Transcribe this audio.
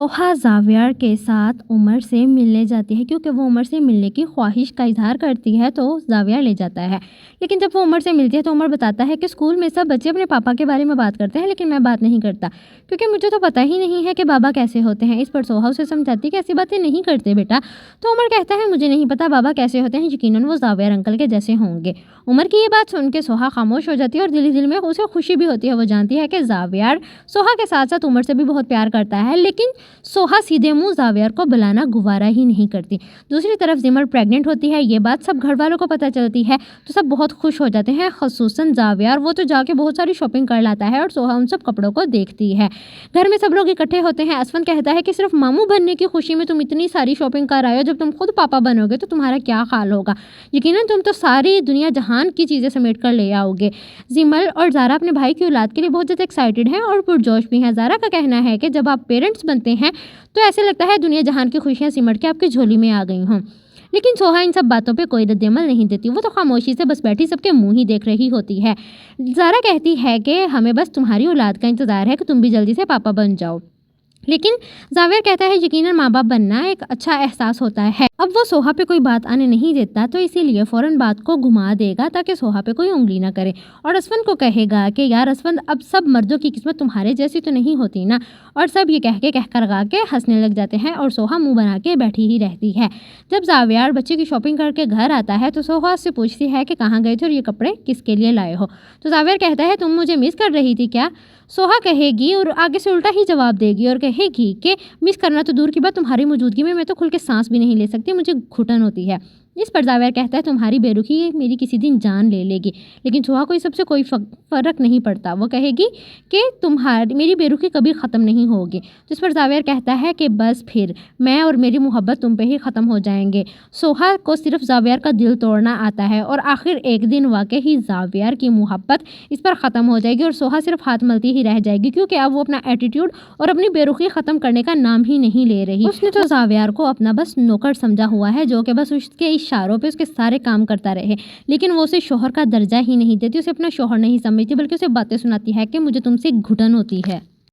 सोहा ज़ावियर के साथ उमर से मिलने जाती है क्योंकि वो उमर से मिलने की ख्वाहिश का इज़हार करती है तो ज़ावियर ले जाता है। लेकिन जब वो उमर से मिलती है तो उमर बताता है कि स्कूल में सब बच्चे अपने पापा के बारे में बात करते हैं लेकिन मैं बात नहीं करता क्योंकि मुझे तो पता ही नहीं है कि बाबा कैसे होते हैं। इस पर सोहा उसे समझाती है कि ऐसी बातें नहीं करते बेटा। तो उमर कहता है मुझे नहीं पता बाबा कैसे होते हैं, यकीनन वो ज़ावियर अंकल के जैसे होंगे। उमर की ये बात सुन के सोहा खामोश हो जाती है और दिल में उसे खुशी भी होती है। वो जानती है कि ज़ावियर सोहा के साथ साथ उमर से भी बहुत प्यार करता है, लेकिन सोहा सीधे मुंह ज़ावियर को बुलाना गुवारा ही नहीं करती। दूसरी तरफ जिमर प्रेग्नेंट होती है। ये बात सब घर वालों को पता चलती है तो सब बहुत खुश हो जाते हैं, खसूसन ज़ावियर। वो तो जाके बहुत सारी शॉपिंग कर लाता है और सोहा उन सब कपड़ों को देखती है। घर में सब लोग इकट्ठे होते हैं। असफन कहता है कि सिर्फ मामू बनने की खुशी में तुम इतनी सारी शॉपिंग कर आए हो, जब तुम खुद पापा बनोगे तो तुम्हारा क्या हाल होगा। यकीनन तुम तो सारी दुनिया जहान की चीज़ें समेट कर ले आओगे। जिमल और ज़ारा अपने भाई की औलाद के लिए बहुत ज़्यादा एक्साइटेड हैं और पुरजोश भी हैं। ज़ारा का कहना है कि जब आप पेरेंट्स बनते हैं तो ऐसे लगता है दुनिया जहान की खुशियाँ सिमट के आपकी झोली में आ गई हों। लेकिन सोहा इन सब बातों पे कोई रद्द-ए-अमल नहीं देती। वो तो खामोशी से बस बैठी सबके मुंह ही देख रही होती है। ज़ारा कहती है कि हमें बस तुम्हारी औलाद का इंतज़ार है कि तुम भी जल्दी से पापा बन जाओ। लेकिन ज़ावियर कहता है यकीनन माँ बाप बनना एक अच्छा एहसास होता है। अब वो सोहा पे कोई बात आने नहीं देता तो इसीलिए फ़ौरन बात को घुमा देगा ताकि सोहा पे कोई उंगली ना करे और असफन को कहेगा कि यार असफन, अब सब मर्दों की किस्मत तुम्हारे जैसी तो नहीं होती ना। और सब ये कह कर गा के हंसने लग जाते हैं और सोहा मुंह बना के बैठी ही रहती है। जब ज़ावियर बच्चे की शॉपिंग करके घर आता है तो सोहा उससे पूछती है कि कहाँ गए थे और ये कपड़े किसके लिए लाए हो। तो ज़ावियर कहता है तुम मुझे मिस कर रही थी क्या। सोहा कहेगी और आगे से उल्टा ही जवाब देगी और कहेगी कि मिस करना तो दूर की बात, तुम्हारी मौजूदगी में मैं तो खुल के सांस भी नहीं ले सकती, मुझे घुटन होती है। इस पर ज़ावियर कहता है तुम्हारी बेरुखी मेरी किसी दिन जान ले लेगी। लेकिन सोहा को इस सबसे कोई फ़र्क नहीं पड़ता। वो कहेगी कि तुम्हारी मेरी बेरुखी कभी ख़त्म नहीं होगी। जिस पर ज़ावियर कहता है कि बस फिर मैं और मेरी मोहब्बत तुम पे ही ख़त्म हो जाएंगे। सोहा को सिर्फ ज़ावियर का दिल तोड़ना आता है और आखिर एक दिन वाकई ही ज़ावियर की मोहब्बत इस पर ख़त्म हो जाएगी और सोहा सिर्फ हाथ मलती ही रह जाएगी क्योंकि अब वो अपना एटीट्यूड और अपनी बेरुखी ख़त्म करने का नाम ही नहीं ले रही। उसने तो ज़ावियर को अपना बस नौकर समझा हुआ है जो कि बस उसके इशारों पे उसके सारे काम करता रहे, लेकिन वो उसे शौहर का दर्जा ही नहीं देती, उसे अपना शौहर नहीं समझती बल्कि उसे बातें सुनाती है कि मुझे तुमसे घुटन होती है।